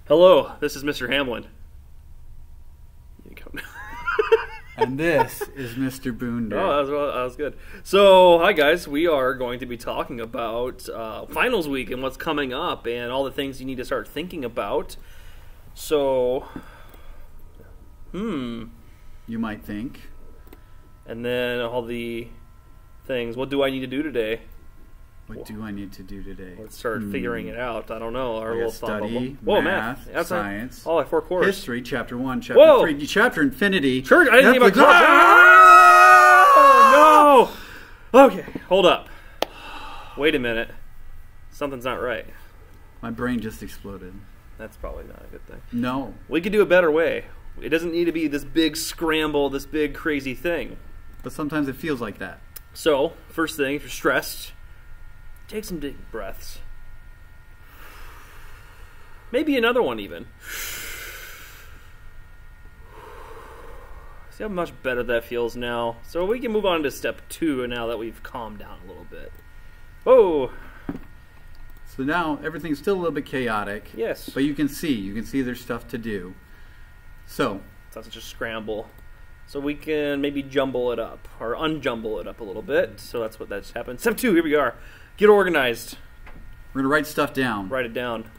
Hello, this is Mr. Hamblin. And this is Mr. Boender. Oh, that was good. So, hi guys. We are going to be talking about finals week and what's coming up and all the things you need to start thinking about. So, You might think. And then all the things. What do I need to do today? What do I need to do today? Let's start figuring it out. I don't know. Our little study, Whoa, math, That's science, all like 4 courses. History, chapter 1, chapter 3, chapter infinity. Church, I didn't think about no! Okay, hold up. Wait a minute. Something's not right. My brain just exploded. That's probably not a good thing. No. We could do a better way. It doesn't need to be this big scramble, this big crazy thing. But sometimes it feels like that. So, first thing, if you're stressed, take some deep breaths. Maybe another one even. See how much better that feels now. So we can move on to step 2 now that we've calmed down a little bit. Whoa! So now everything's still a little bit chaotic. Yes. But you can see there's stuff to do. So. It's not such a scramble. So we can maybe jumble it up, or unjumble it up a little bit. So that's what that's happened. Step 2, here we are. Get organized. We're going to write stuff down. Write it down.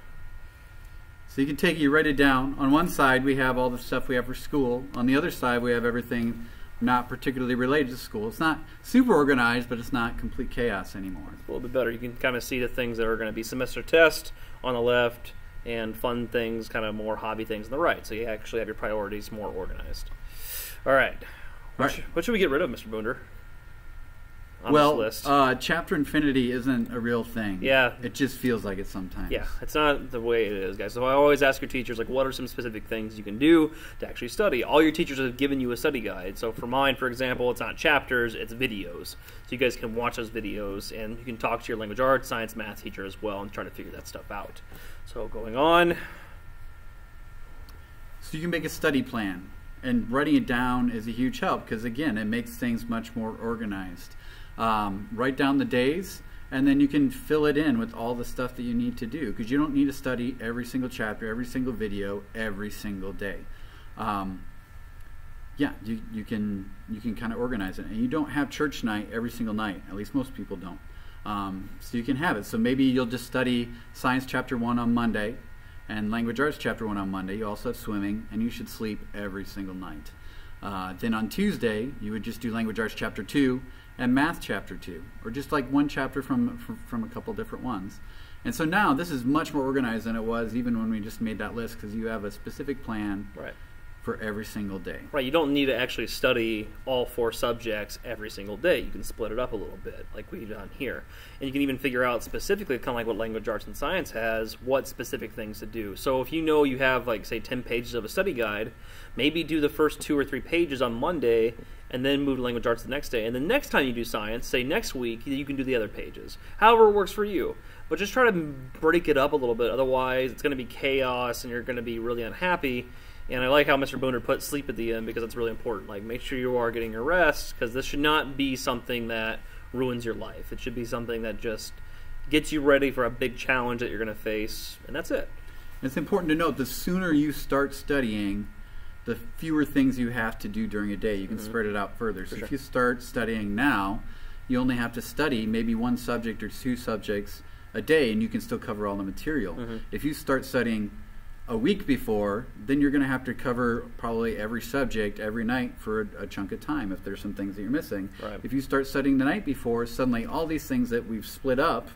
So you can take it, you write it down. On one side, we have all the stuff we have for school. On the other side, we have everything not particularly related to school. It's not super organized, but it's not complete chaos anymore. It's a little bit better. You can kind of see the things that are going to be semester test on the left and fun things, kind of more hobby things on the right. So you actually have your priorities more organized. All right. What should we get rid of, Mr. Boender? Chapter infinity isn't a real thing. Yeah. It just feels like it sometimes. Yeah, it's not the way it is, guys. So I always ask your teachers, like, what are some specific things you can do to actually study? All your teachers have given you a study guide. So for mine, for example, it's not chapters, it's videos. So you guys can watch those videos, and you can talk to your language arts, science, math teacher as well and try to figure that stuff out. So going on. So you can make a study plan. And writing it down is a huge help because, again, it makes things much more organized. Write down the days, and then you can fill it in with all the stuff that you need to do because you don't need to study every single chapter, every single video, every single day. You can kind of organize it. And you don't have church night every single night. At least most people don't. So you can have it. So maybe you'll just study Science Chapter 1 on Monday and Language Arts Chapter 1 on Monday. You also have swimming, and you should sleep every single night. Then on Tuesday, you would just do Language Arts Chapter 2 and Math Chapter 2, or just like one chapter from a couple different ones. And so now this is much more organized than it was even when we just made that list because you have a specific plan for every single day. Right, you don't need to actually study all 4 subjects every single day. You can split it up a little bit, like we've done here. And you can even figure out specifically, kind of like what Language Arts and Science has, what specific things to do. So if you know you have, like, say, 10 pages of a study guide, maybe do the first 2 or 3 pages on Monday, and then move to Language Arts the next day. And the next time you do Science, say next week, you can do the other pages. However it works for you. But just try to break it up a little bit. Otherwise, it's going to be chaos, and you're going to be really unhappy. And I like how Mr. Boender put sleep at the end because it's really important. Like, make sure you are getting your rest because this should not be something that ruins your life. It should be something that just gets you ready for a big challenge that you're going to face, and that's it. It's important to note the sooner you start studying, the fewer things you have to do during a day. You can spread it out further. So if you start studying now, you only have to study maybe 1 subject or 2 subjects a day, and you can still cover all the material. If you start studying a week before, then you're going to have to cover probably every subject every night for a chunk of time if there's some things that you're missing. Right. If you start studying the night before, suddenly all these things that we've split up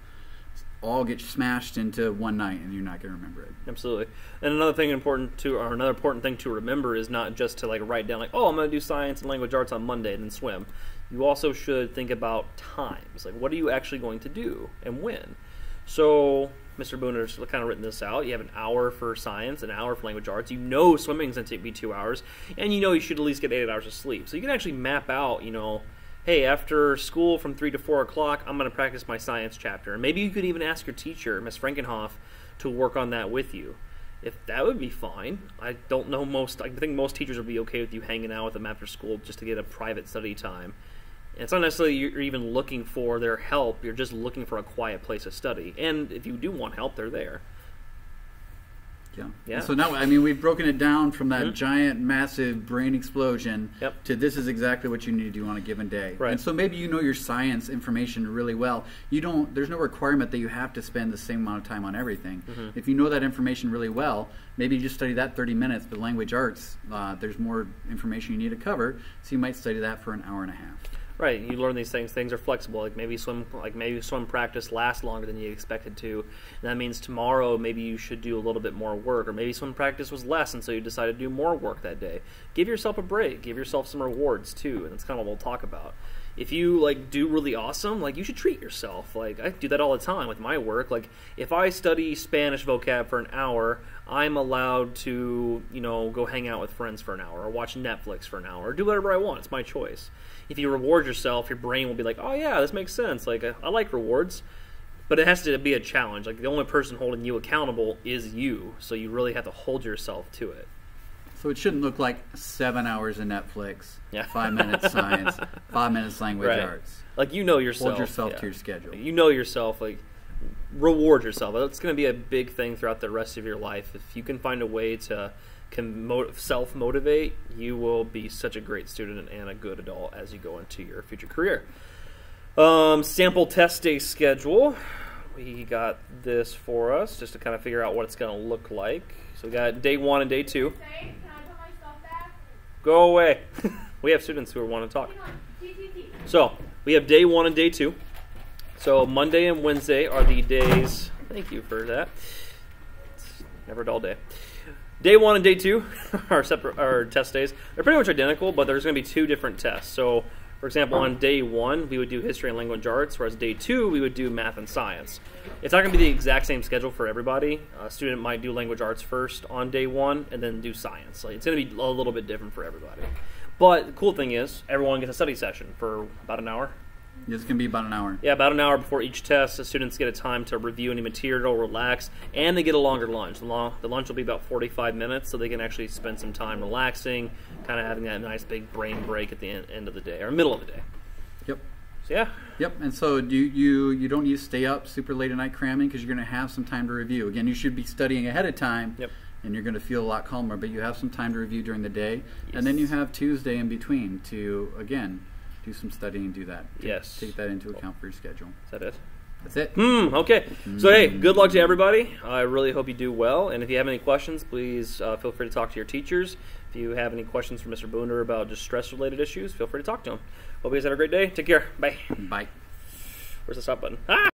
all get smashed into one night and you're not going to remember it. Absolutely. And another important thing to remember is not just to like write down like, oh, I'm going to do science and language arts on Monday and then swim. You also should think about times. Like, what are you actually going to do and when? So Mr. Boender's kind of written this out. You have an hour for science, an hour for language arts. You know swimming's going to be 2 hours, and you know you should at least get 8 hours of sleep. So you can actually map out, you know, hey, after school from 3 to 4 o'clock, I'm going to practice my science chapter. And maybe you could even ask your teacher, Miss Frankenhoff, to work on that with you. If that would be fine. I don't know I think most teachers would be okay with you hanging out with them after school just to get a private study time. And it's not necessarily you're even looking for their help. You're just looking for a quiet place to study. And if you do want help, they're there. Yeah. So now, I mean, we've broken it down from that giant, massive brain explosion to this is exactly what you need to do on a given day. Right. And so maybe you know your science information really well. There's no requirement that you have to spend the same amount of time on everything. If you know that information really well, maybe you just study that 30 minutes. But language arts, there's more information you need to cover, so you might study that for an hour and a half. Right, you learn these things. Things are flexible. Like maybe swim practice lasts longer than you expected to. And that means tomorrow maybe you should do a little bit more work, or maybe swim practice was less, and so you decided to do more work that day. Give yourself a break. Give yourself some rewards too, and that's kind of what we'll talk about. If you do really awesome, you should treat yourself. I do that all the time with my work. If I study Spanish vocab for an hour, I'm allowed to go hang out with friends for an hour, or watch Netflix for an hour, or do whatever I want. It's my choice. If you reward yourself, your brain will be like, oh yeah, this makes sense. I like rewards. But it has to be a challenge. The only person holding you accountable is you. So you really have to hold yourself to it. So it shouldn't look like 7 hours of Netflix, 5 minutes science, 5 minutes language arts. You know yourself. Hold yourself to your schedule. You know yourself. Reward yourself. That's going to be a big thing throughout the rest of your life. If you can find a way to self-motivate, you will be such a great student and a good adult as you go into your future career. Sample test day schedule. We got this for us just to kind of figure out what it's going to look like. So we got day 1 and day 2. Can I put my stuff back? Go away. We have students who want to talk. So we have day 1 and day 2. So Monday and Wednesday are the days. Thank you for that. It's never a dull day. Day 1 and day 2 are test days. They're pretty much identical, but there's going to be 2 different tests. So, for example, on day 1, we would do history and language arts, whereas day 2, we would do math and science. It's not going to be the exact same schedule for everybody. A student might do language arts first on day 1 and then do science. It's going to be a little bit different for everybody. But the cool thing is, everyone gets a study session for about an hour. It's going to be about an hour. Yeah, about an hour before each test. The students get a time to review any material, relax, and they get a longer lunch. The lunch will be about 45 minutes, so they can actually spend some time relaxing, kind of having that nice big brain break at the end of the day, or middle of the day. Yep. So, yeah. Yep, and so you don't need to stay up super late at night cramming because you're going to have some time to review. Again, you should be studying ahead of time. Yep. And you're going to feel a lot calmer, but you have some time to review during the day. Yes. And then you have Tuesday in between to, again, do some studying and do that. Yes. Take that into account for your schedule. Is that it? That's it. Okay. So, hey, good luck to everybody. I really hope you do well. And if you have any questions, please feel free to talk to your teachers. If you have any questions for Mr. Boender about just stress-related issues, feel free to talk to him. Hope you guys have a great day. Take care. Bye. Bye. Where's the stop button? Ah!